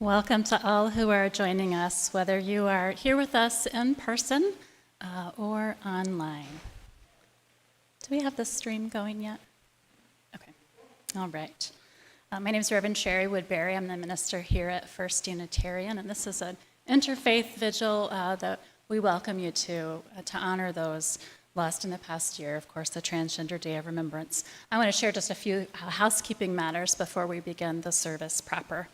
Welcome to all who are joining us, whether you are here with us in person or online. Do we have the stream going yet? Okay, all right. My name is Reverend Shari Woodbury. I'm the minister here at First Unitarian, and this is an interfaith vigil that we welcome you to honor those lost in the past year, of course, the Transgender Day of Remembrance. I want to share just a few housekeeping matters before we begin the service proper.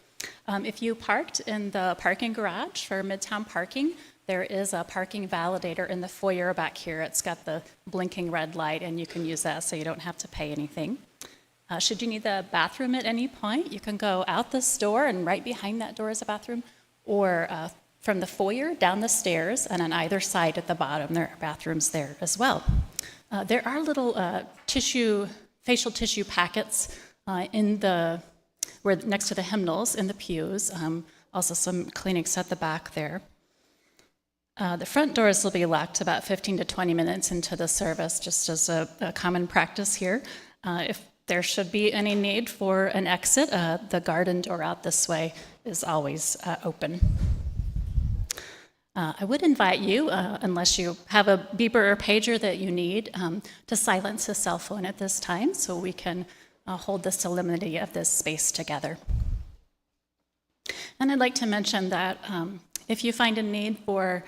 If you parked in the parking garage for Midtown Parking, there is a parking validator in the foyer back here. It's got the blinking red light, and you can use that so you don't have to pay anything. Should you need the bathroom at any point, you can go out this door, and right behind that door is a bathroom, or from the foyer down the stairs, and on either side at the bottom, there are bathrooms there as well. There are little facial tissue packets next to the hymnals in the pews. Also some clinics at the back there. The front doors will be locked about 15 to 20 minutes into the service, just as a common practice here. If there should be any need for an exit, the garden door out this way is always open. I would invite you, unless you have a beeper or pager that you need, to silence a cell phone at this time so we can hold the solemnity of this space together. And I'd like to mention that if you find a need for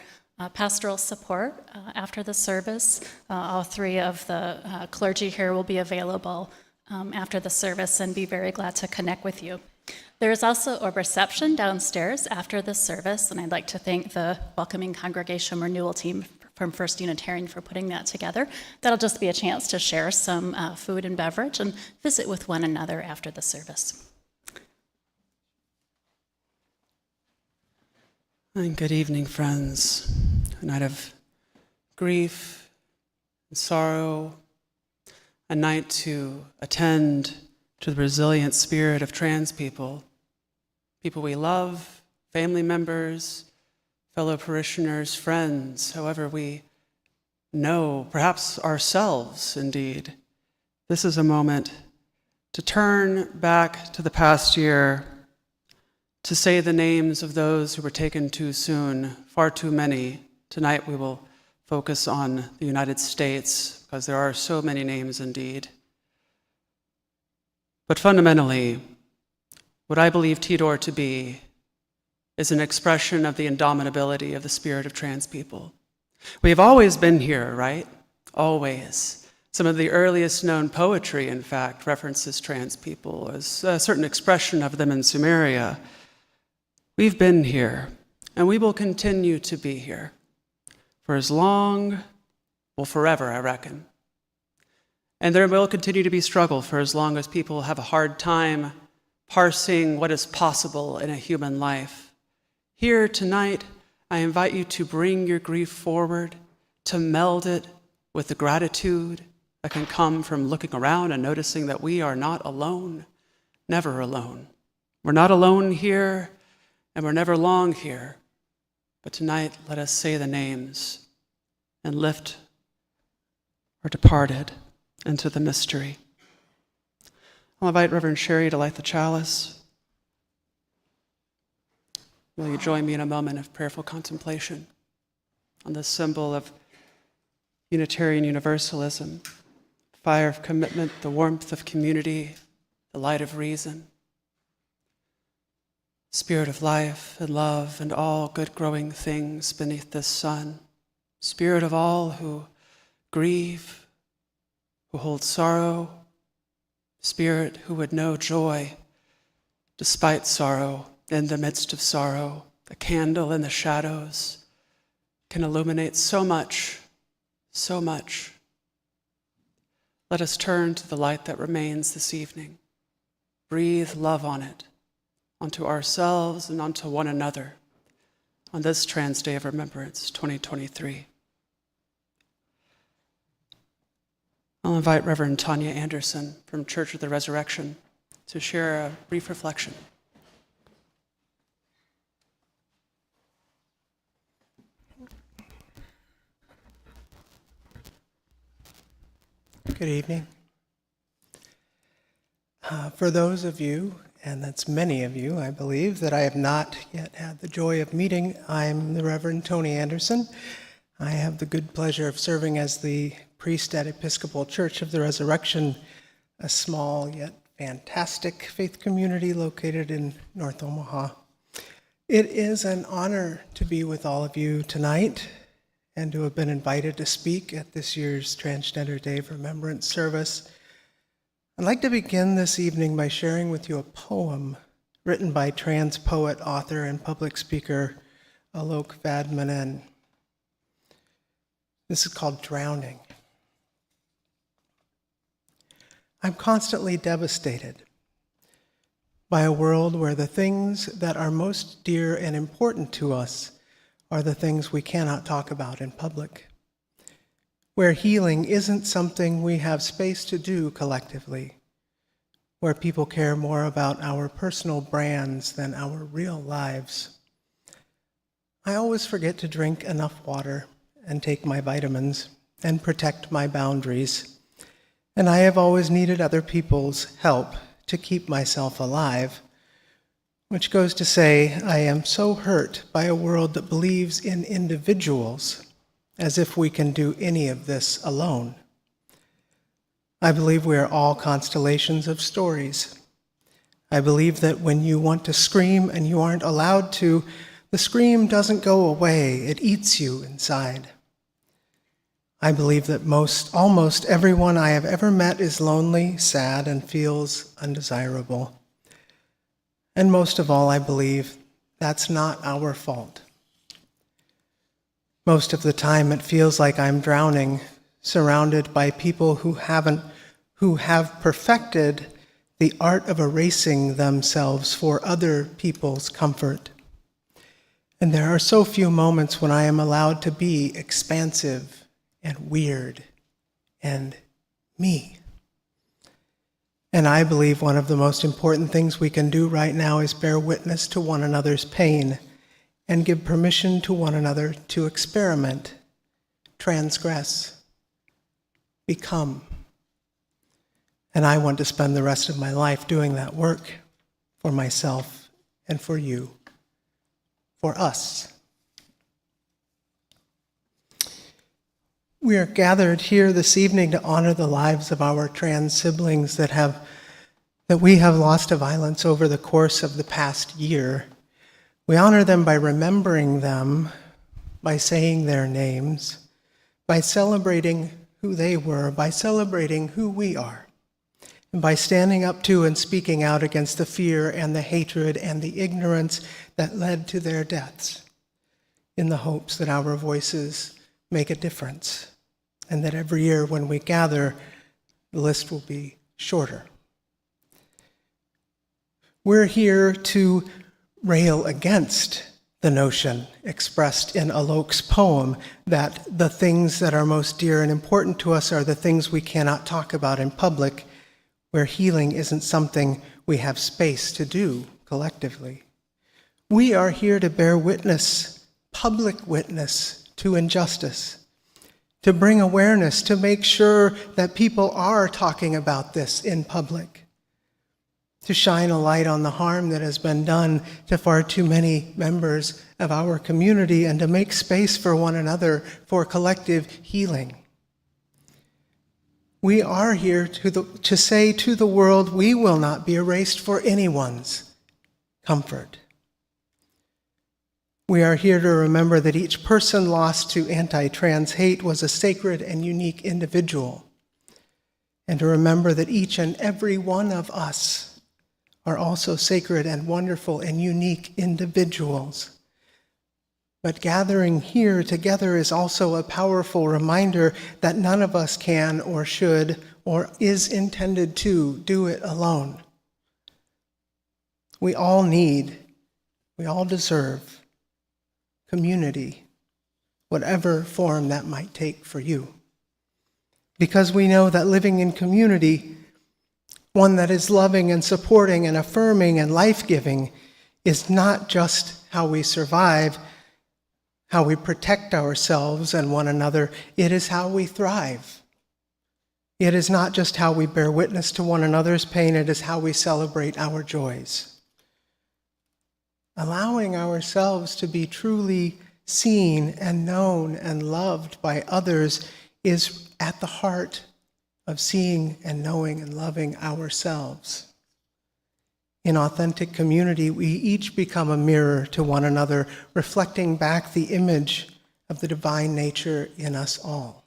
pastoral support after the service, all three of the clergy here will be available after the service and be very glad to connect with you. There is also a reception downstairs after the service, and I'd like to thank the Welcoming Congregation Renewal team from First Unitarian for putting that together. That'll just be a chance to share some food and beverage and visit with one another after the service. And good evening, friends. A night of grief and sorrow, a night to attend to the resilient spirit of trans people we love, family members, fellow parishioners, friends, however we know, perhaps ourselves indeed. This is a moment to turn back to the past year, to say the names of those who were taken too soon, far too many. Tonight we will focus on the United States, because there are so many names indeed. But fundamentally, what I believe Tidor to be is an expression of the indomitability of the spirit of trans people. We have always been here, right? Always. Some of the earliest known poetry, in fact, references trans people as a certain expression of them in Sumeria. We've been here, and we will continue to be here for as long, well, forever, I reckon. And there will continue to be struggle for as long as people have a hard time parsing what is possible in a human life. Here tonight, I invite you to bring your grief forward, to meld it with the gratitude that can come from looking around and noticing that we are not alone, never alone. We're not alone here, and we're never long here. But tonight, let us say the names and lift our departed into the mystery. I'll invite Reverend Shari to light the chalice. Will you join me in a moment of prayerful contemplation on this symbol of Unitarian Universalism, fire of commitment, the warmth of community, the light of reason, spirit of life and love and all good growing things beneath this sun, spirit of all who grieve, who hold sorrow, spirit who would know joy despite sorrow, in the midst of sorrow. The candle in the shadows can illuminate so much, so much. Let us turn to the light that remains this evening. Breathe love on it, onto ourselves and onto one another on this Trans Day of Remembrance 2023. I'll invite Reverend Tanya Anderson from Church of the Resurrection to share a brief reflection. Good evening. For those of you and that's many of you, I believe, that I have not yet had the joy of meeting. I'm the Reverend Tony Anderson. I have the good pleasure of serving as the priest at Episcopal Church of the Resurrection, a small yet fantastic faith community located in North Omaha. It is an honor to be with all of you tonight and to have been invited to speak at this year's Transgender Day of Remembrance service. I'd like to begin this evening by sharing with you a poem written by trans poet, author, and public speaker Alok Vadmanen. This is called Drowning. I'm constantly devastated by a world where the things that are most dear and important to us are the things we cannot talk about in public, where healing isn't something we have space to do collectively, where people care more about our personal brands than our real lives. I always forget to drink enough water and take my vitamins and protect my boundaries, and I have always needed other people's help to keep myself alive, which goes to say I am so hurt by a world that believes in individuals as if we can do any of this alone. I believe we are all constellations of stories. I believe that when you want to scream and you aren't allowed to, the scream doesn't go away, it eats you inside. I believe that almost everyone I have ever met is lonely, sad, and feels undesirable. And most of all, I believe that's not our fault. Most of the time, it feels like I'm drowning, surrounded by people who have perfected the art of erasing themselves for other people's comfort. And there are so few moments when I am allowed to be expansive and weird and me. And I believe one of the most important things we can do right now is bear witness to one another's pain and give permission to one another to experiment, transgress, become. And I want to spend the rest of my life doing that work for myself and for you, for us. We are gathered here this evening to honor the lives of our trans siblings that we have lost to violence over the course of the past year. We honor them by remembering them, by saying their names, by celebrating who they were, by celebrating who we are, and by standing up to and speaking out against the fear and the hatred and the ignorance that led to their deaths, in the hopes that our voices make a difference, and that every year when we gather, the list will be shorter. We're here to rail against the notion expressed in Alok's poem that the things that are most dear and important to us are the things we cannot talk about in public, where healing isn't something we have space to do collectively. We are here to bear witness, public witness, to injustice, to bring awareness, to make sure that people are talking about this in public, to shine a light on the harm that has been done to far too many members of our community, and to make space for one another for collective healing. We are here to say to the world, we will not be erased for anyone's comfort. We are here to remember that each person lost to anti-trans hate was a sacred and unique individual, and to remember that each and every one of us are also sacred and wonderful and unique individuals. But gathering here together is also a powerful reminder that none of us can or should or is intended to do it alone. We all deserve community, whatever form that might take for you. Because we know that living in community, one that is loving and supporting and affirming and life-giving, is not just how we survive, how we protect ourselves and one another, it is how we thrive. It is not just how we bear witness to one another's pain, it is how we celebrate our joys. Allowing ourselves to be truly seen and known and loved by others is at the heart of seeing and knowing and loving ourselves. In authentic community, we each become a mirror to one another, reflecting back the image of the divine nature in us all.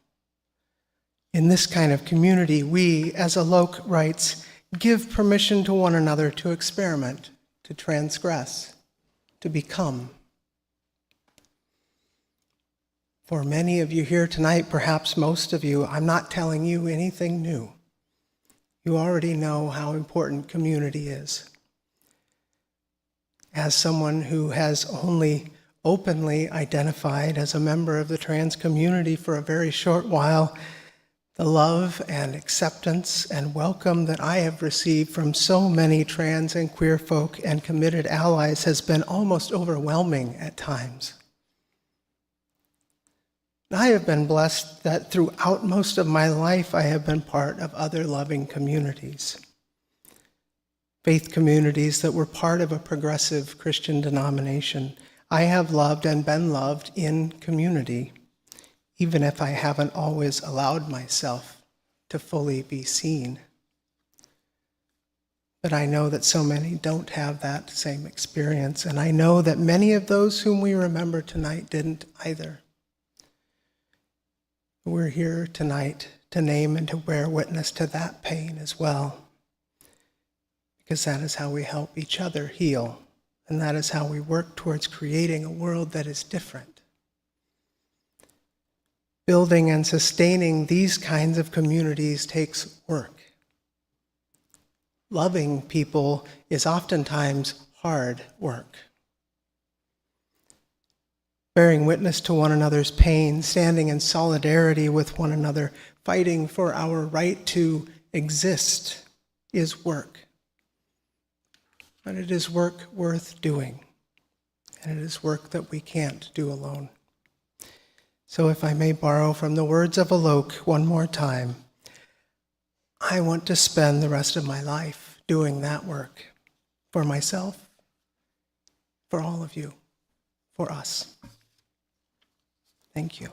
In this kind of community, we, as Alok writes, give permission to one another to experiment, to transgress, to become. For many of you here tonight, perhaps most of you, I'm not telling you anything new. You already know how important community is. As someone who has only openly identified as a member of the trans community for a very short while, the love and acceptance and welcome that I have received from so many trans and queer folk and committed allies has been almost overwhelming at times. I have been blessed that throughout most of my life I have been part of other loving communities. Faith communities that were part of a progressive Christian denomination. I have loved and been loved in community, even if I haven't always allowed myself to fully be seen. But I know that so many don't have that same experience, and I know that many of those whom we remember tonight didn't either. We're here tonight to name and to bear witness to that pain as well, because that is how we help each other heal, and that is how we work towards creating a world that is different. Building and sustaining these kinds of communities takes work. Loving people is oftentimes hard work. Bearing witness to one another's pain, standing in solidarity with one another, fighting for our right to exist is work. But it is work worth doing, and it is work that we can't do alone. So if I may borrow from the words of Alok one more time, I want to spend the rest of my life doing that work for myself, for all of you, for us. Thank you.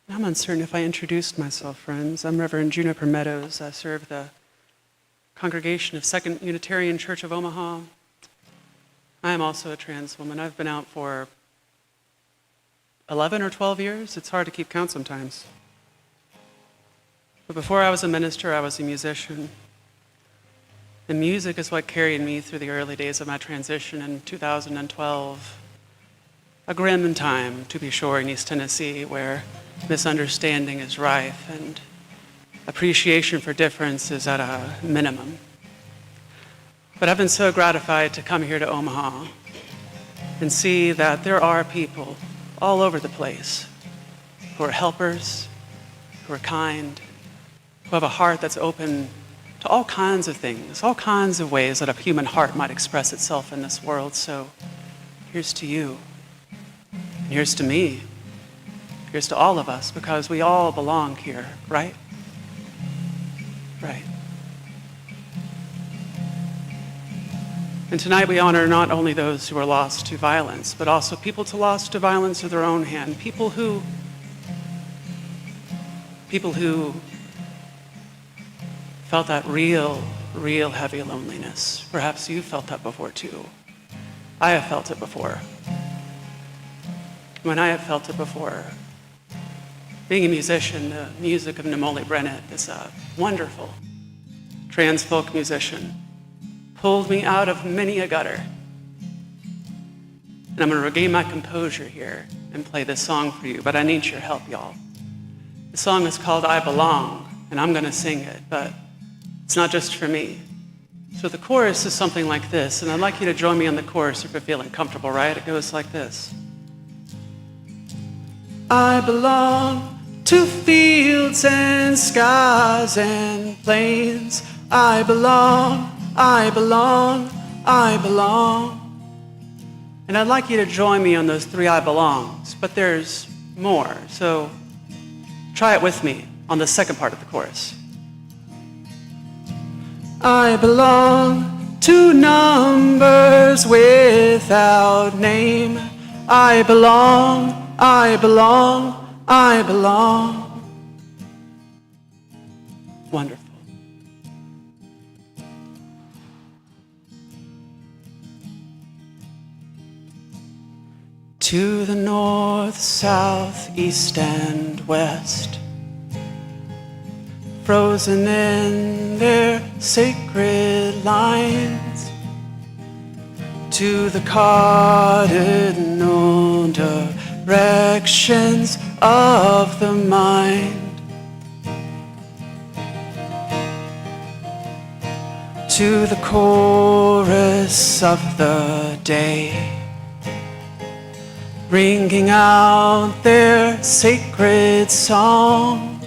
I'm uncertain if I introduced myself, friends. I'm Reverend Juniper Meadows. I serve the congregation of Second Unitarian Church of Omaha. I am also a trans woman. I've been out for 11 or 12 years. It's hard to keep count sometimes. But before I was a minister, I was a musician. And music is what carried me through the early days of my transition in 2012. A grim time, to be sure, in East Tennessee, where misunderstanding is rife and appreciation for difference is at a minimum. But I've been so gratified to come here to Omaha and see that there are people all over the place who are helpers, who are kind, who have a heart that's open to all kinds of things, all kinds of ways that a human heart might express itself in this world. So here's to you, and here's to me, here's to all of us, because we all belong here, right? Right. And tonight we honor not only those who are lost to violence, but also people lost to violence of their own hand, people who felt that real heavy loneliness. Perhaps you've felt that before too. I have felt it before. When I have felt it before, being a musician, the music of Namoli Brennett is a wonderful trans folk musician, pulled me out of many a gutter. And I'm going to regain my composure here and play this song for you, but I need your help, y'all. The song is called I Belong, and I'm going to sing it, but it's not just for me. So the chorus is something like this, and I'd like you to join me on the chorus if you're feeling comfortable, right? It goes like this. I belong to fields and skies and plains. I belong, I belong, I belong. And I'd like you to join me on those three I belongs, but there's more, so try it with me on the second part of the chorus. I belong to numbers without name. I belong, I belong, I belong. Wonderful. To the north, south, east, and west, frozen in their sacred lines, to the cardinal directions of the mind, to the chorus of the day, ringing out their sacred song,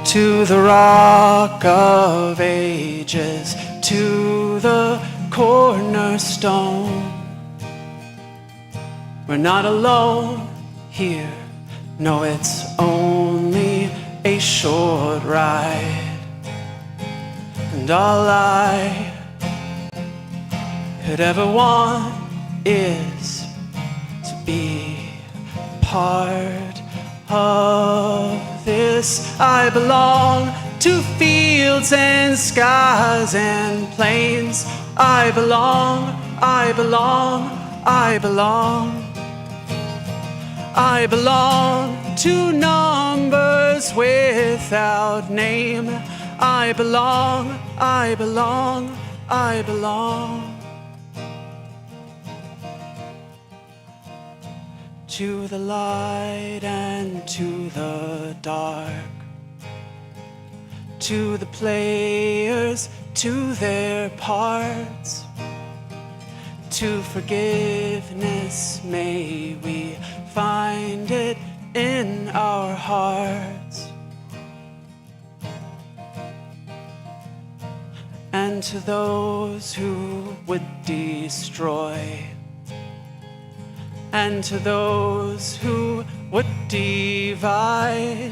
to the rock of ages, to the cornerstone. We're not alone here, no, it's only a short ride, and all I could ever want is to be part of this. I belong to fields and skies and plains. I belong, I belong, I belong. I belong to numbers without name. I belong, I belong, I belong. To the light and to the dark, to the players, to their parts, to forgiveness, may we find it in our hearts. And to those who would destroy, and to those who would divide,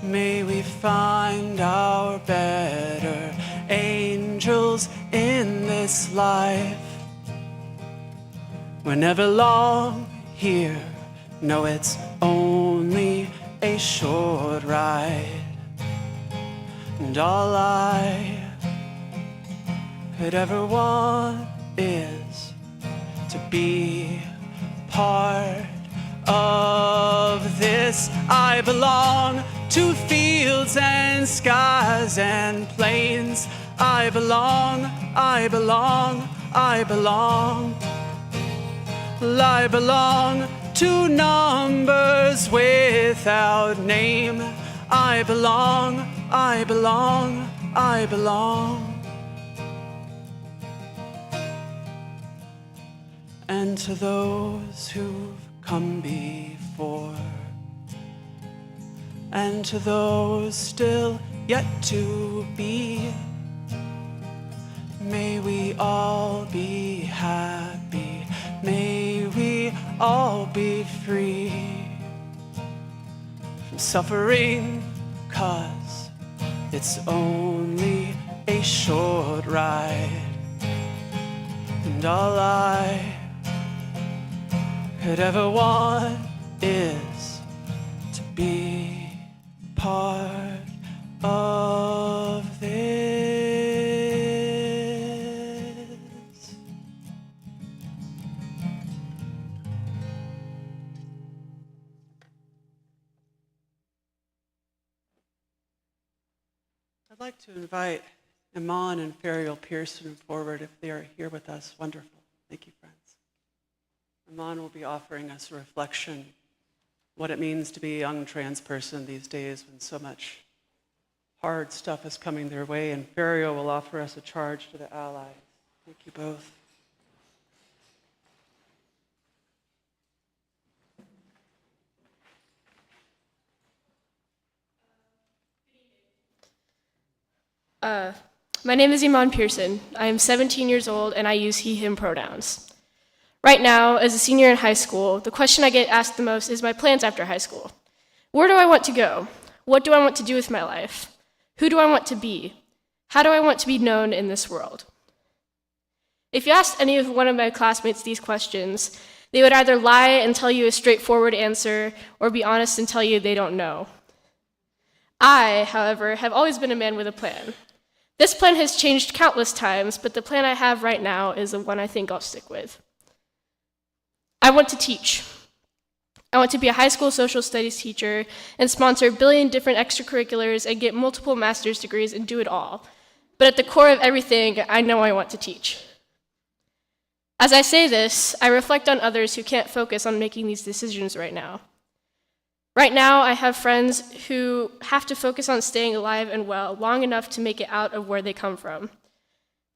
may we find our better angels in this life. We're never long here, no, it's only a short ride, and all I could ever want is to be part of this. I belong to fields and skies and plains. I belong, I belong, I belong. I belong to numbers without name. I belong, I belong, I belong. And to those who've come before, and to those still yet to be, may we all be happy, may we all be free from suffering, 'cause it's only a short ride, and all I could ever want is to be part of this. I'd like to invite Iman and Ferial Pearson forward if they are here with us. Wonderful. Thank you, friends. Iman will be offering us a reflection, what it means to be a young trans person these days when so much hard stuff is coming their way, and Ferial will offer us a charge to the allies. Thank you both. My name is Iman Pearson. I am 17 years old and I use he, him pronouns. Right now, as a senior in high school, the question I get asked the most is my plans after high school. Where do I want to go? What do I want to do with my life? Who do I want to be? How do I want to be known in this world? If you asked any of one of my classmates these questions, they would either lie and tell you a straightforward answer or be honest and tell you they don't know. I, however, have always been a man with a plan. This plan has changed countless times, but the plan I have right now is the one I think I'll stick with. I want to teach. I want to be a high school social studies teacher and sponsor a billion different extracurriculars and get multiple master's degrees and do it all. But at the core of everything, I know I want to teach. As I say this, I reflect on others who can't focus on making these decisions right now. Right now, I have friends who have to focus on staying alive and well long enough to make it out of where they come from.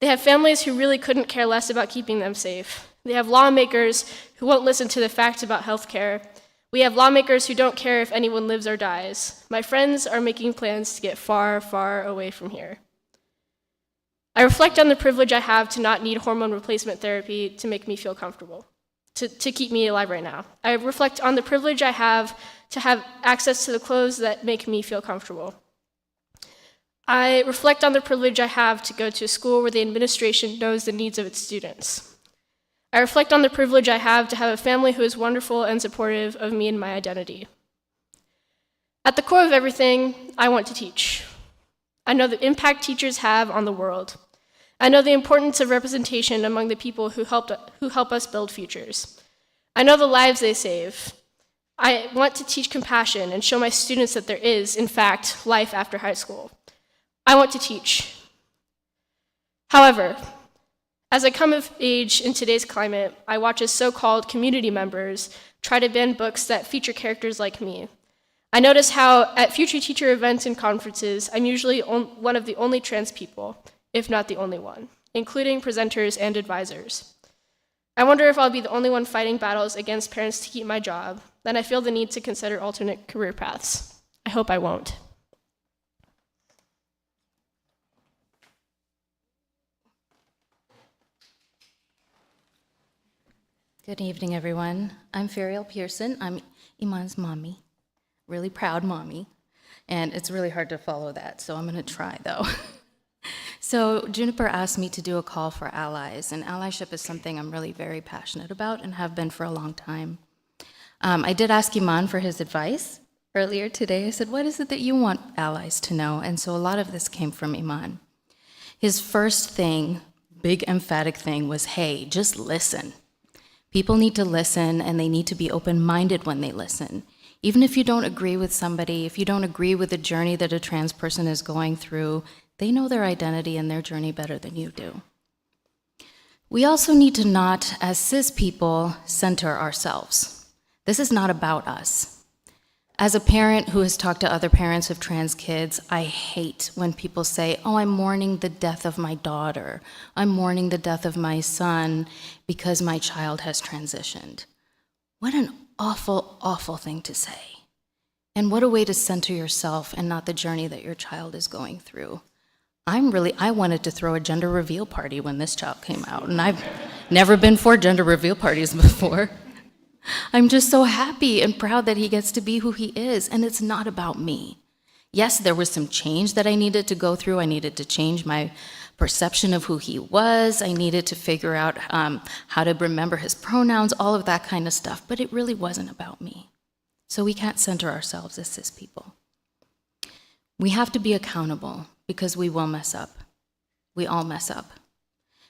They have families who really couldn't care less about keeping them safe. They have lawmakers who won't listen to the facts about healthcare. We have lawmakers who don't care if anyone lives or dies. My friends are making plans to get far, far away from here. I reflect on the privilege I have to not need hormone replacement therapy to make me feel comfortable, to keep me alive right now. I reflect on the privilege I have to have access to the clothes that make me feel comfortable. I reflect on the privilege I have to go to a school where the administration knows the needs of its students. I reflect on the privilege I have to have a family who is wonderful and supportive of me and my identity. At the core of everything, I want to teach. I know the impact teachers have on the world. I know the importance of representation among the people who help us build futures. I know the lives they save. I want to teach compassion and show my students that there is, in fact, life after high school. I want to teach. However, as I come of age in today's climate, I watch as so-called community members try to ban books that feature characters like me. I notice how at future teacher events and conferences, I'm usually one of the only trans people, if not the only one, including presenters and advisors. I wonder if I'll be the only one fighting battles against parents to keep my job. Then I feel the need to consider alternate career paths. I hope I won't. Good evening, everyone. I'm Fariel Pearson. I'm Iman's mommy, really proud mommy, and it's really hard to follow that, so I'm going to try, though. So Juniper asked me to do a call for allies, and allyship is something I'm really very passionate about and have been for a long time. I did ask Iman for his advice earlier today. I said, what is it that you want allies to know? And so a lot of this came from Iman. His first thing, big emphatic thing, was, hey, just listen. People need to listen, and they need to be open-minded when they listen. Even if you don't agree with somebody, if you don't agree with the journey that a trans person is going through, they know their identity and their journey better than you do. We also need to not, as cis people, center ourselves. This is not about us. As a parent who has talked to other parents of trans kids, I hate when people say, oh, I'm mourning the death of my daughter. I'm mourning the death of my son because my child has transitioned. What an awful, awful thing to say. And what a way to center yourself and not the journey that your child is going through. I wanted to throw a gender reveal party when this child came out, and I've never been for gender reveal parties before. I'm just so happy and proud that he gets to be who he is, and it's not about me. Yes, there was some change that I needed to go through. I needed to change my perception of who he was. I needed to figure out how to remember his pronouns, all of that kind of stuff, but it really wasn't about me. So we can't center ourselves as cis people. We have to be accountable because we will mess up. We all mess up.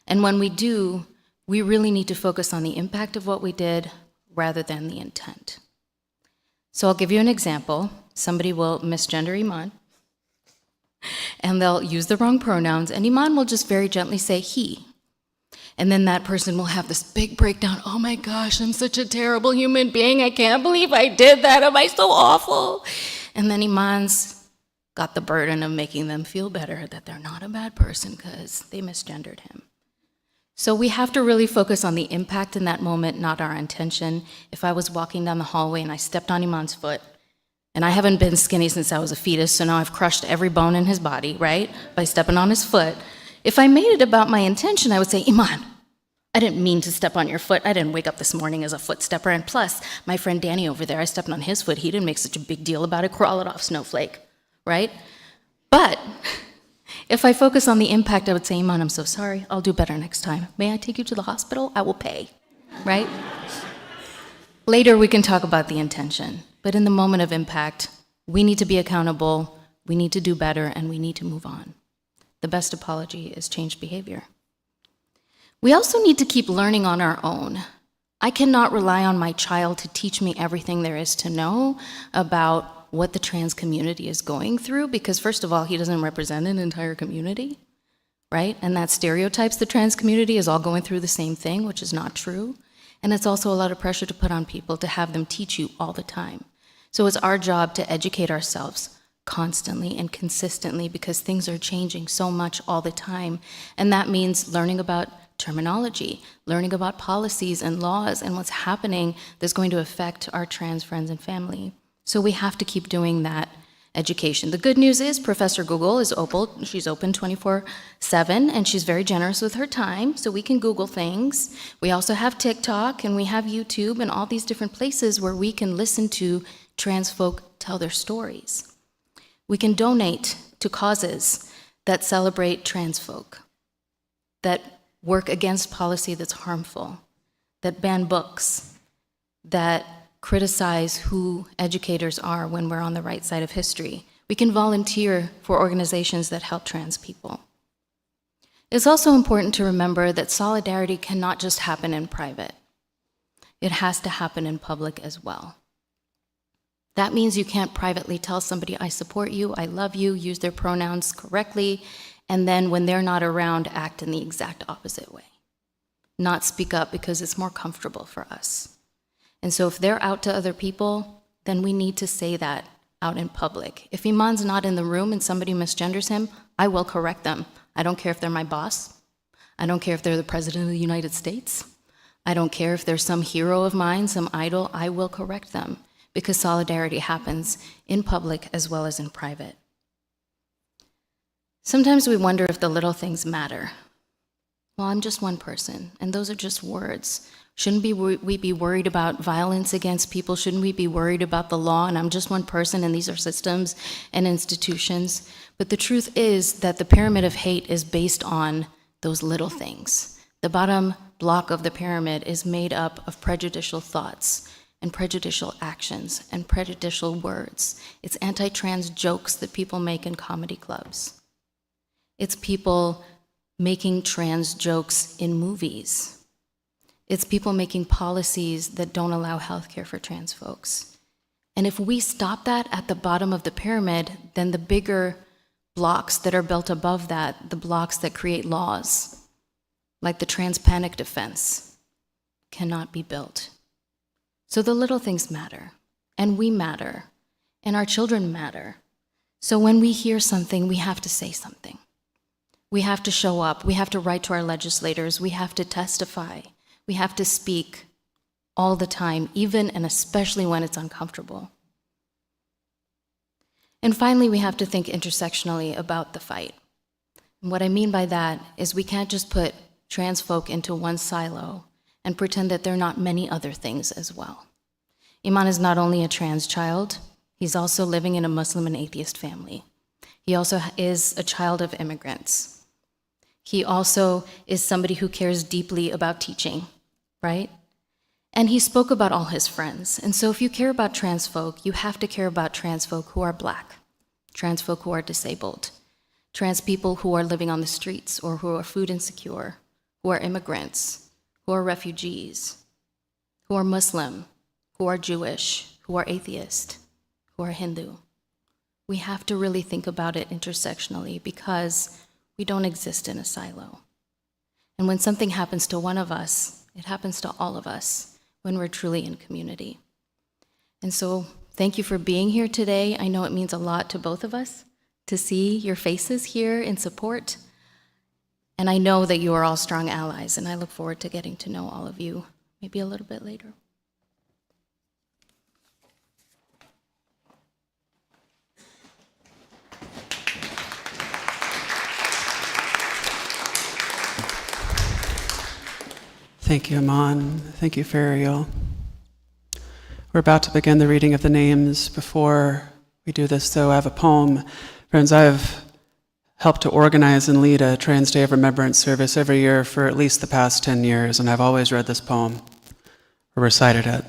And when we do, we really need to focus on the impact of what we did rather than the intent. So I'll give you an example. Somebody will misgender Iman, and they'll use the wrong pronouns, and Iman will just very gently say he. And then that person will have this big breakdown. Oh my gosh, I'm such a terrible human being. I can't believe I did that. Am I so awful? And then Iman's got the burden of making them feel better that they're not a bad person because they misgendered him. So we have to really focus on the impact in that moment, not our intention. If I was walking down the hallway and I stepped on Iman's foot, And I haven't been skinny since I was a fetus, so now I've crushed every bone in his body, right? By stepping on his foot. If I made it about my intention, I would say, Iman, I didn't mean to step on your foot. I didn't wake up this morning as a foot stepper. And plus, my friend Danny over there, I stepped on his foot. He didn't make such a big deal about it. Crawl it off, snowflake, right? But if I focus on the impact, I would say, Iman, I'm so sorry. I'll do better next time. May I take you to the hospital? I will pay, right? Later, we can talk about the intention. But in the moment of impact, we need to be accountable, we need to do better, and we need to move on. The best apology is changed behavior. We also need to keep learning on our own. I cannot rely on my child to teach me everything there is to know about what the trans community is going through, because first of all, he doesn't represent an entire community, right? And that stereotypes the trans community as all going through the same thing, which is not true. And it's also a lot of pressure to put on people to have them teach you all the time. So it's our job to educate ourselves constantly and consistently because things are changing so much all the time. And that means learning about terminology, learning about policies and laws and what's happening that's going to affect our trans friends and family. So we have to keep doing that education. The good news is Professor Google is open. She's open 24/7, and she's very generous with her time, so we can Google things. We also have TikTok, and we have YouTube, and all these different places where we can listen to trans folk tell their stories. We can donate to causes that celebrate trans folk, that work against policy that's harmful, that ban books, that criticize who educators are when we're on the right side of history. We can volunteer for organizations that help trans people. It's also important to remember that solidarity cannot just happen in private. It has to happen in public as well. That means you can't privately tell somebody, I support you, I love you, use their pronouns correctly, and then when they're not around, act in the exact opposite way. Not speak up because it's more comfortable for us. And so if they're out to other people, then we need to say that out in public. If Iman's not in the room and somebody misgenders him, I will correct them. I don't care if they're my boss. I don't care if they're the President of the United States. I don't care if they're some hero of mine, some idol. I will correct them because solidarity happens in public as well as in private. Sometimes we wonder if the little things matter. Well, I'm just one person, and those are just words. Shouldn't we be worried about violence against people? Shouldn't we be worried about the law? And I'm just one person, and these are systems and institutions. But the truth is that the pyramid of hate is based on those little things. The bottom block of the pyramid is made up of prejudicial thoughts and prejudicial actions and prejudicial words. It's anti-trans jokes that people make in comedy clubs. It's people making trans jokes in movies. It's people making policies that don't allow healthcare for trans folks. And if we stop that at the bottom of the pyramid, then the bigger blocks that are built above that, the blocks that create laws, like the trans panic defense, cannot be built. So the little things matter, and we matter, and our children matter. So when we hear something, we have to say something. We have to show up. We have to write to our legislators. We have to testify. We have to speak all the time, even and especially when it's uncomfortable. And finally, we have to think intersectionally about the fight. And what I mean by that is we can't just put trans folk into one silo and pretend that there are not many other things as well. Iman is not only a trans child, he's also living in a Muslim and atheist family. He also is a child of immigrants. He also is somebody who cares deeply about teaching, right? And he spoke about all his friends. And so if you care about trans folk, you have to care about trans folk who are Black, trans folk who are disabled, trans people who are living on the streets or who are food insecure, who are immigrants, who are refugees, who are Muslim, who are Jewish, who are atheist, who are Hindu. We have to really think about it intersectionally because we don't exist in a silo. And when something happens to one of us, it happens to all of us when we're truly in community. And so thank you for being here today. I know it means a lot to both of us to see your faces here in support. And I know that you are all strong allies, and I look forward to getting to know all of you maybe a little bit later. Thank you, Aman. Thank you, Fariel. We're about to begin the reading of the names. Before we do this, though, I have a poem. Friends, I've helped to organize and lead a Trans Day of Remembrance service every year for at least the past 10 years, and I've always read this poem or recited it.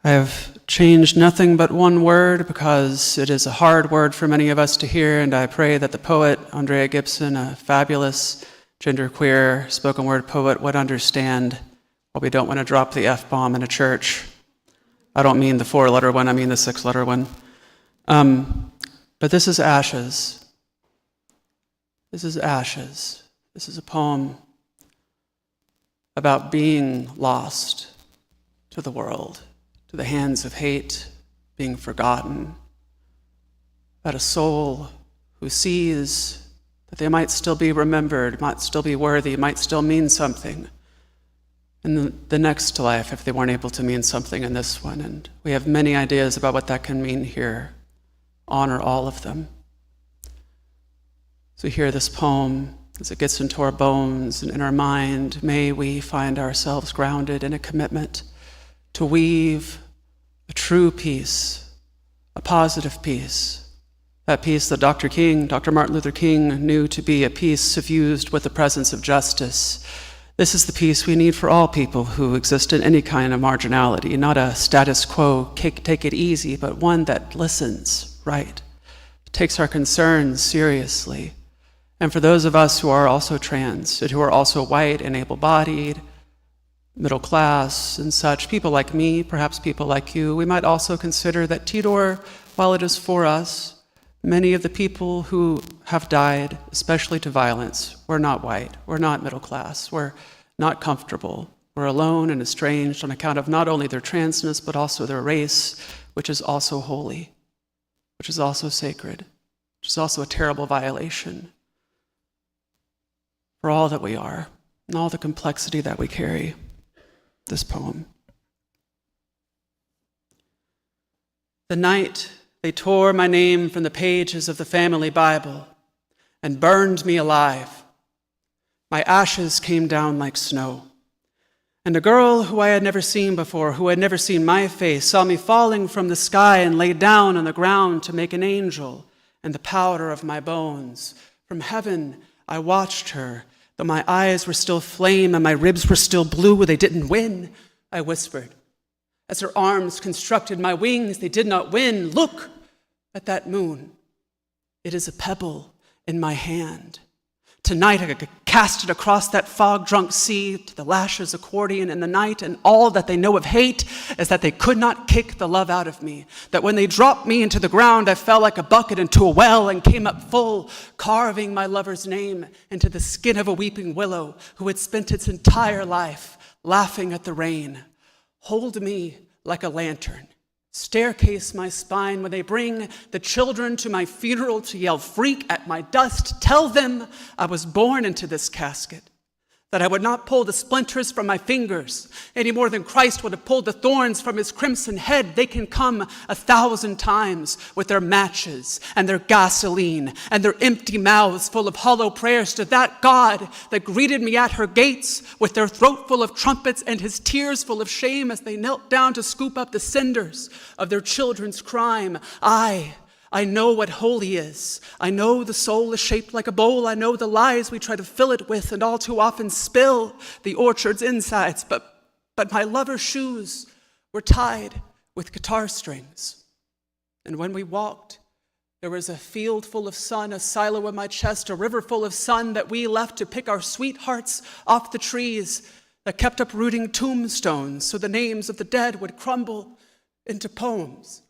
I have changed nothing but one word because it is a hard word for many of us to hear, and I pray that the poet, Andrea Gibson, a fabulous genderqueer spoken word poet, would understand why we don't want to drop the F-bomb in a church. I don't mean the 4-letter one, I mean the 6-letter one. But this is Ashes. This is Ashes. This is a poem about being lost to the world, to the hands of hate, being forgotten, about a soul who sees that they might still be remembered, might still be worthy, might still mean something in the next life if they weren't able to mean something in this one. And we have many ideas about what that can mean here. Honor all of them. So hear this poem as it gets into our bones and in our mind. May we find ourselves grounded in a commitment to weave a true peace, a positive peace, that peace that Dr. Martin Luther King knew to be a peace suffused with the presence of justice. This is the peace we need for all people who exist in any kind of marginality, not a status quo, take it easy, but one that listens, right? Takes our concerns seriously. And for those of us who are also trans, and who are also white and able-bodied, middle class and such, people like me, perhaps people like you, we might also consider that Tidor, while it is for us, many of the people who have died, especially to violence, were not white, were not middle class, were not comfortable, were alone and estranged on account of not only their transness, but also their race, which is also holy, which is also sacred, which is also a terrible violation for all that we are and all the complexity that we carry. This poem. The night they tore my name from the pages of the family Bible and burned me alive. My ashes came down like snow. And a girl who I had never seen before, who had never seen my face, saw me falling from the sky and lay down on the ground to make an angel and the powder of my bones. From heaven I watched her, though my eyes were still flame and my ribs were still blue. They didn't win, I whispered. As her arms constructed my wings, they did not win. Look at that moon. It is a pebble in my hand. Tonight I could cast it across that fog-drunk sea to the lashes accordion in the night, and all that they know of hate is that they could not kick the love out of me. That when they dropped me into the ground, I fell like a bucket into a well and came up full, carving my lover's name into the skin of a weeping willow who had spent its entire life laughing at the rain. Hold me like a lantern. Staircase my spine when they bring the children to my funeral to yell freak at my dust. Tell them I was born into this casket, that I would not pull the splinters from my fingers any more than Christ would have pulled the thorns from his crimson head. They can come 1,000 times with their matches and their gasoline and their empty mouths full of hollow prayers to that God that greeted me at her gates with their throat full of trumpets and his tears full of shame as they knelt down to scoop up the cinders of their children's crime. I know what holy is. I know the soul is shaped like a bowl. I know the lies we try to fill it with and all too often spill the orchard's insides. But my lover's shoes were tied with guitar strings. And when we walked, there was a field full of sun, a silo in my chest, a river full of sun that we left to pick our sweethearts off the trees that kept uprooting tombstones so the names of the dead would crumble into poems.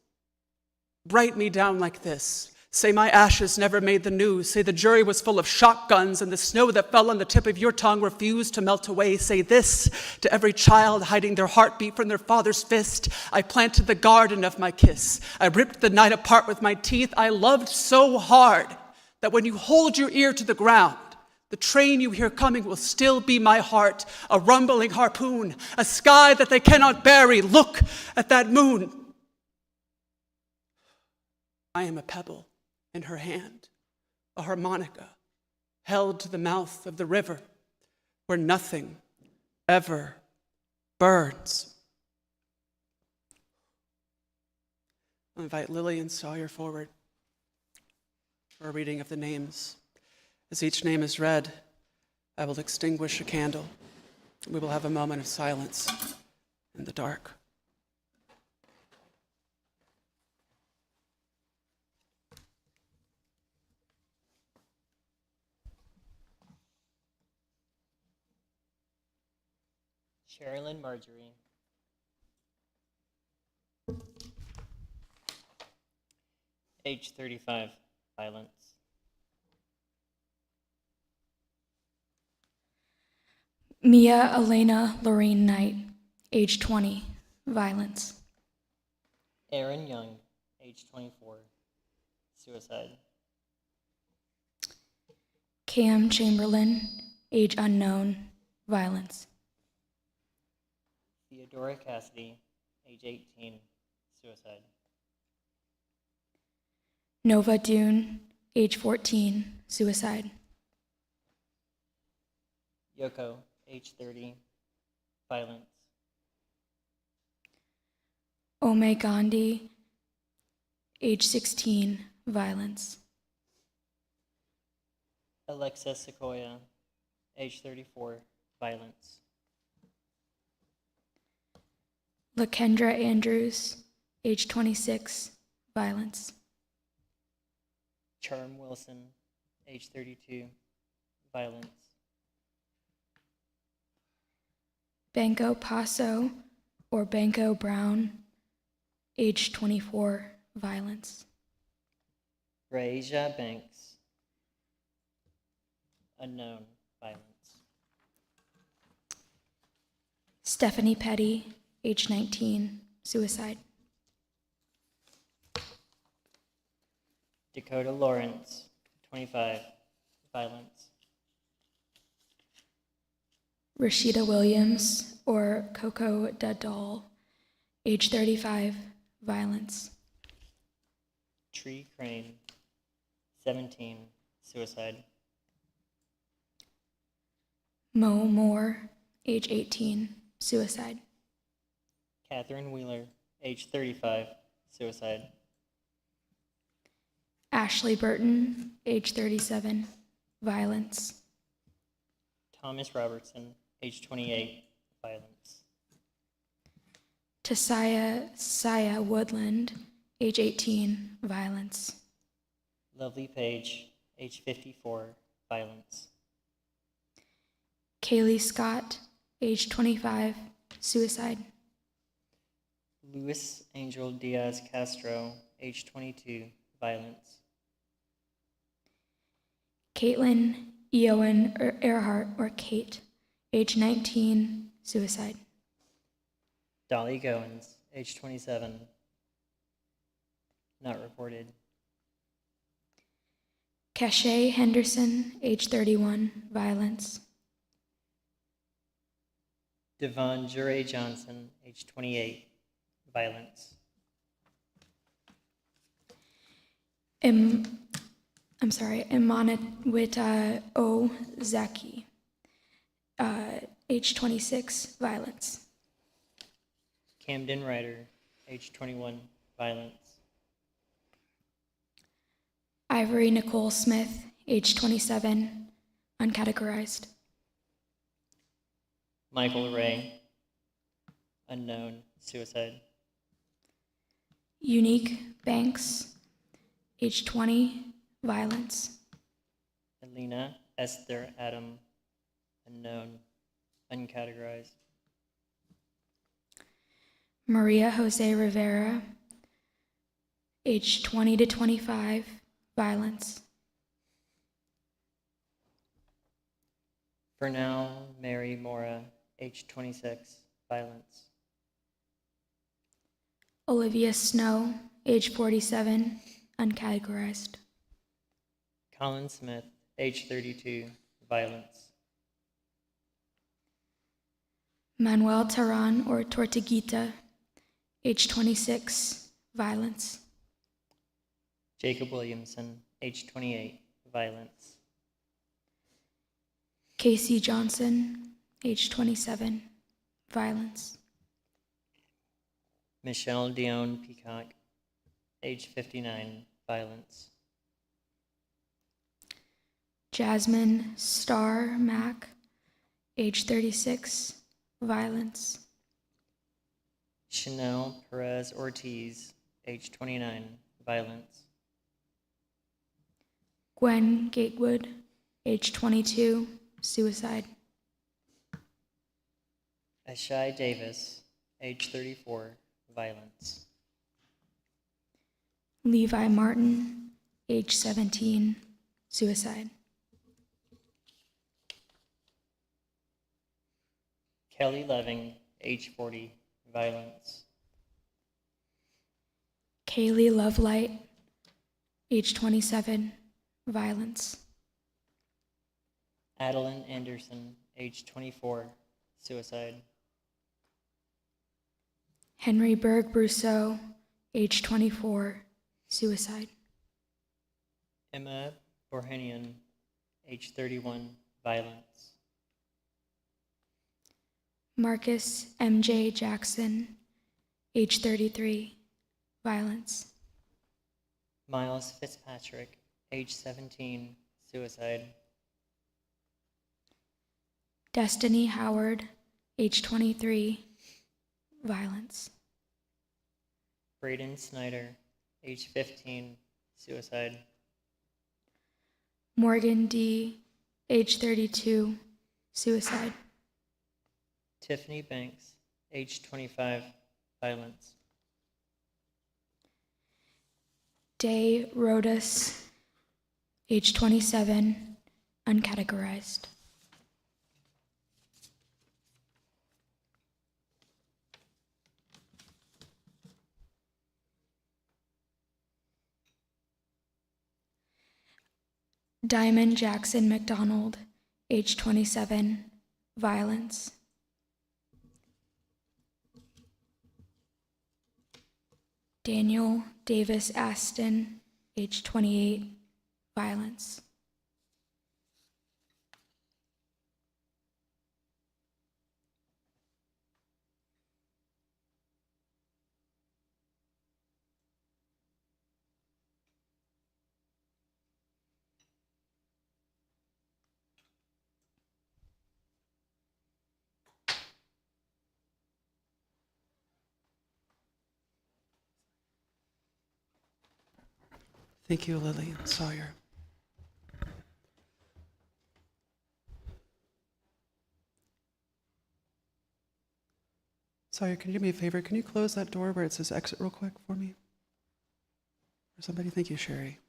Write me down like this. Say my ashes never made the news. Say the jury was full of shotguns and the snow that fell on the tip of your tongue refused to melt away. Say this to every child hiding their heartbeat from their father's fist. I planted the garden of my kiss. I ripped the night apart with my teeth. I loved so hard that when you hold your ear to the ground, the train you hear coming will still be my heart, a rumbling harpoon, a sky that they cannot bury. Look at that moon. I am a pebble in her hand, a harmonica held to the mouth of the river where nothing ever burns. I'll invite Lily and Sawyer forward for a reading of the names. As each name is read, I will extinguish a candle. We will have a moment of silence in the dark. Sherilyn Marjorie. Age 35, violence. Mia Elena Lorraine Knight, age 20, violence. Aaron Young, age 24, suicide. Cam Chamberlain, age unknown, violence. Theodora Cassidy, age 18, suicide. Nova Dune, age 14, suicide. Yoko, age 30, violence. Ome Gandhi, age 16, violence. Alexa Sequoia, age 34, violence. Lakendra Andrews, age 26, violence. Charm Wilson, age 32, violence. Banco Paso, or Banco Brown, age 24, violence. Raisha Banks, unknown, violence. Stephanie Petty, age 19, suicide. Dakota Lawrence, 25, violence. Rashida Williams, or Coco Dadal, age 35, violence. Tree Crane, 17, suicide. Mo Moore, age 18, suicide. Catherine Wheeler, age 35, suicide. Ashley Burton, age 37, violence. Thomas Robertson, age 28, violence. Saya Woodland, age 18, violence. Lovely Page, age 54, violence. Kaylee Scott, age 25, suicide. Luis Angel Diaz Castro, age 22, violence. Caitlin Eowen Earhart, or Kate, age 19, suicide. Dolly Goins, age 27, not reported. Cache Henderson, age 31, violence. Devon Jure Johnson, age 28, violence. Imanwita O. Zaki, age 26, violence. Camden Ryder, age 21, violence. Ivory Nicole Smith, age 27, uncategorized. Michael Ray, unknown, suicide. Unique Banks, age 20, violence. Alina Esther Adam, unknown, uncategorized. Maria Jose Rivera, age 20 to 25, violence. For now, Mary Mora, age 26, violence. Olivia Snow, age 47, uncategorized. Colin Smith, age 32, violence. Manuel Taran, or Tortuguita, age 26, violence. Jacob Williamson, age 28, violence. Casey Johnson, age 27, violence. Michelle Dion Peacock, age 59, violence. Jasmine Starr Mack, age 36, violence. Chanel Perez Ortiz, age 29, violence. Gwen Gatewood, age 22, suicide. Ashai Davis, age 34, violence. Levi Martin, age 17, suicide. Kelly Loving, age 40, violence. Kaylee Lovelight, age 27, violence. Adeline Anderson, age 24, suicide. Henry Berg Brousseau, age 24, suicide. Emma Borhanian, age 31, violence. Marcus M.J. Jackson, age 33, violence. Miles Fitzpatrick, age 17, suicide. Destiny Howard, age 23, violence. Braden Snyder, age 15, suicide. Morgan D., age 32, suicide. Tiffany Banks, age 25, violence. Day Rodas, age 27, uncategorized. Diamond Jackson McDonald, age 27, violence. Daniel Davis Aston, age 28, violence. Thank you, Lily Sawyer. Sawyer, can you do me a favor? Can you close that door where it says exit real quick for me? Or somebody? Thank you, Shari.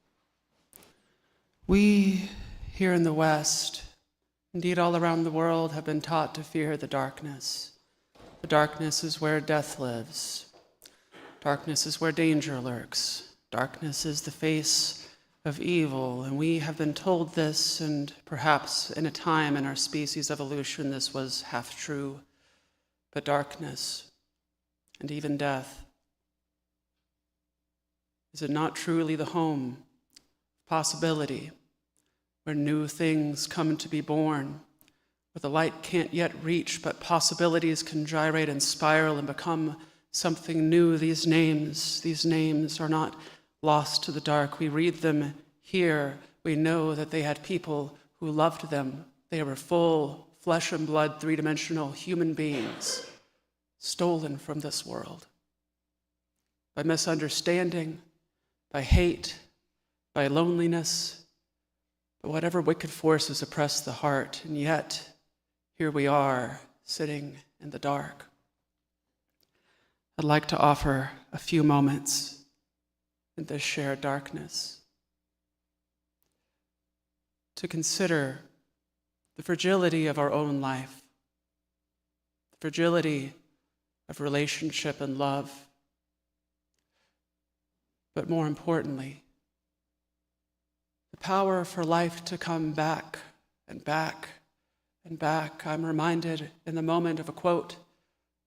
We here in the West, indeed all around the world, have been taught to fear the darkness. The darkness is where death lives. Darkness is where danger lurks. Darkness is the face of evil, and we have been told this, and perhaps in a time in our species' evolution this was half true. But darkness, and even death, is it not truly the home of possibility, where new things come to be born, where the light can't yet reach, but possibilities can gyrate and spiral and become something new? These names are not lost to the dark. We read them here. We know that they had people who loved them. They were full, flesh and blood, three-dimensional human beings, stolen from this world by misunderstanding, by hate, by loneliness, by whatever wicked forces oppress the heart. And yet, here we are, sitting in the dark. I'd like to offer a few moments in this shared darkness to consider the fragility of our own life, the fragility of relationship and love, but more importantly, the power for life to come back and back and back. I'm reminded in the moment of a quote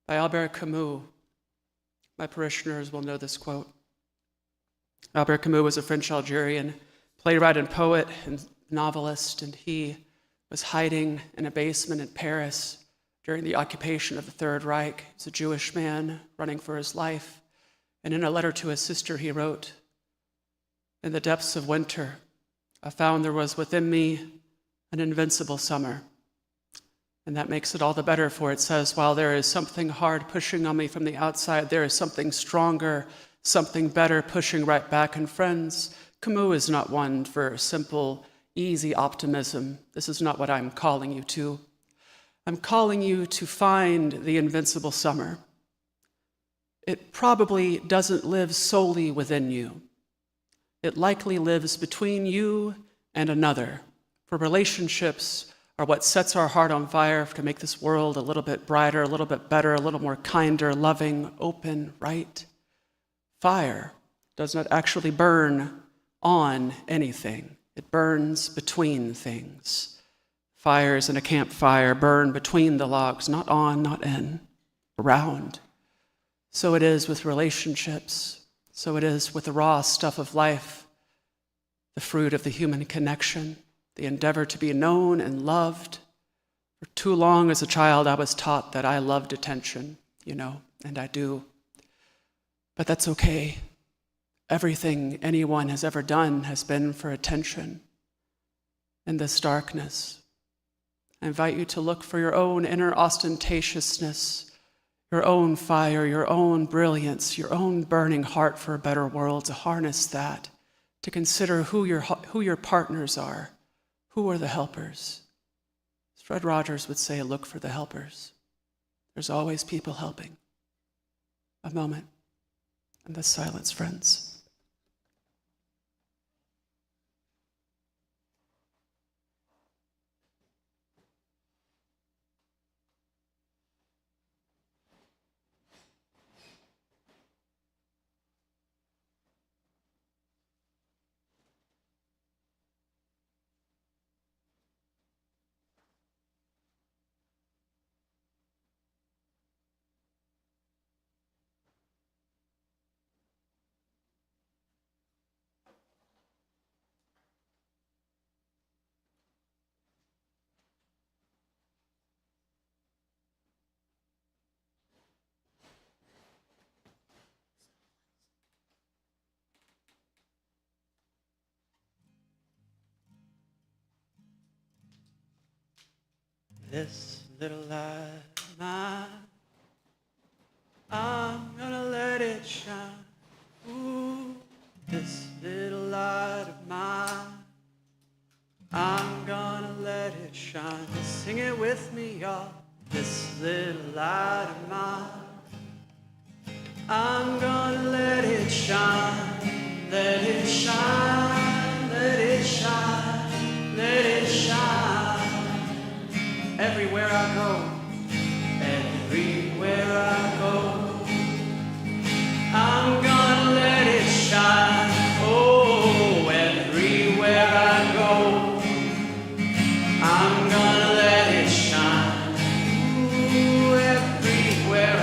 by Albert Camus. My parishioners will know this quote. Albert Camus was a French Algerian playwright and poet and novelist, and he was hiding in a basement in Paris during the occupation of the Third Reich. He was a Jewish man running for his life. And in a letter to his sister, he wrote, "In the depths of winter, I found there was within me an invincible summer." And that makes it all the better, for it says, while there is something hard pushing on me from the outside, there is something stronger, something better pushing right back. And friends, Camus is not one for simple, easy optimism. This is not what I'm calling you to. I'm calling you to find the invincible summer. It probably doesn't live solely within you. It likely lives between you and another, for relationships are what sets our heart on fire to make this world a little bit brighter, a little bit better, a little more kinder, loving, open, right? Fire does not actually burn on anything. It burns between things. Fires in a campfire burn between the logs, not on, not in, around. So it is with relationships. So it is with the raw stuff of life, the fruit of the human connection, the endeavor to be known and loved. For too long as a child, I was taught that I loved attention, and I do. But that's okay. Everything anyone has ever done has been for attention. In this darkness, I invite you to look for your own inner ostentatiousness, your own fire, your own brilliance, your own burning heart for a better world, to harness that, to consider who your partners are, who are the helpers. As Fred Rogers would say, look for the helpers. There's always people helping. A moment in the silence, friends. This little light of mine, I'm gonna let it shine. Ooh, this little light of mine, I'm gonna let it shine. Sing it with me, y'all. This little light of mine, I'm gonna let it shine. Let it shine, let it shine, let it shine. Everywhere I go, everywhere I go, I'm gonna let it shine. Oh, everywhere I go, I'm gonna let it shine. Ooh, everywhere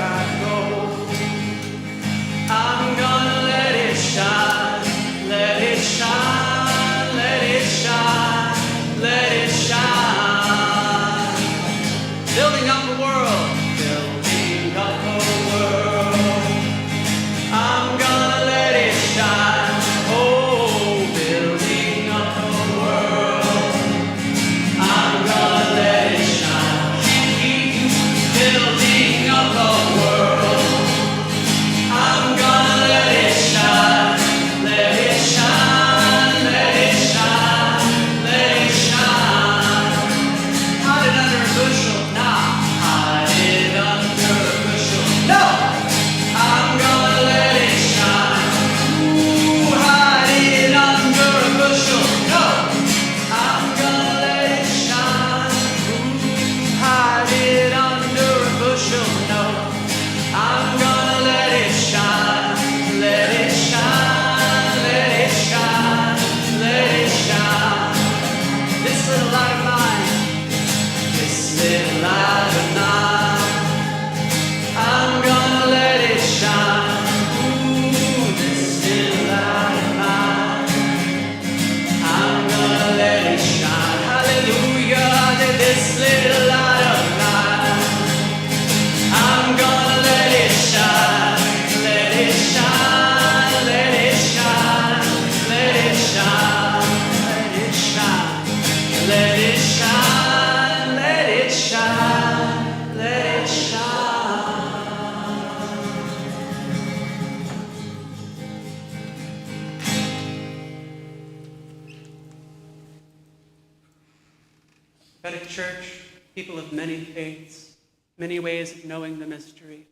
church, people of many faiths, many ways of knowing the mystery.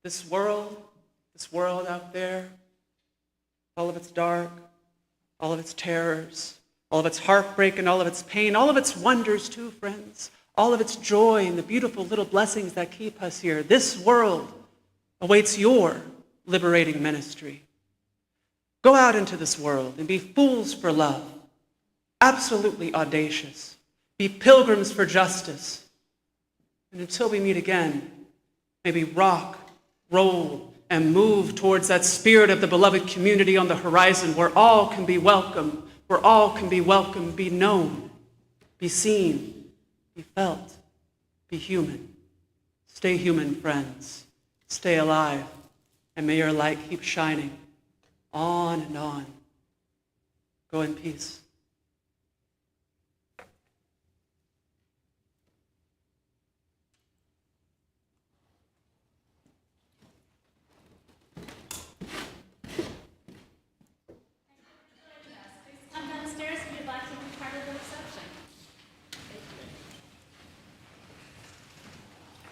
This world out there, all of its dark, all of its terrors, all of its heartbreak and all of its pain, all of its wonders too, friends, all of its joy and the beautiful little blessings that keep us here. This world awaits your liberating ministry. Go out into this world and be fools for love, absolutely audacious. Be pilgrims for justice. And until we meet again, may we rock, roll, and move towards that spirit of the beloved community on the horizon where all can be welcome, where all can be welcome, be known, be seen, be felt, be human. Stay human, friends. Stay alive, and may your light keep shining on and on. Go in peace.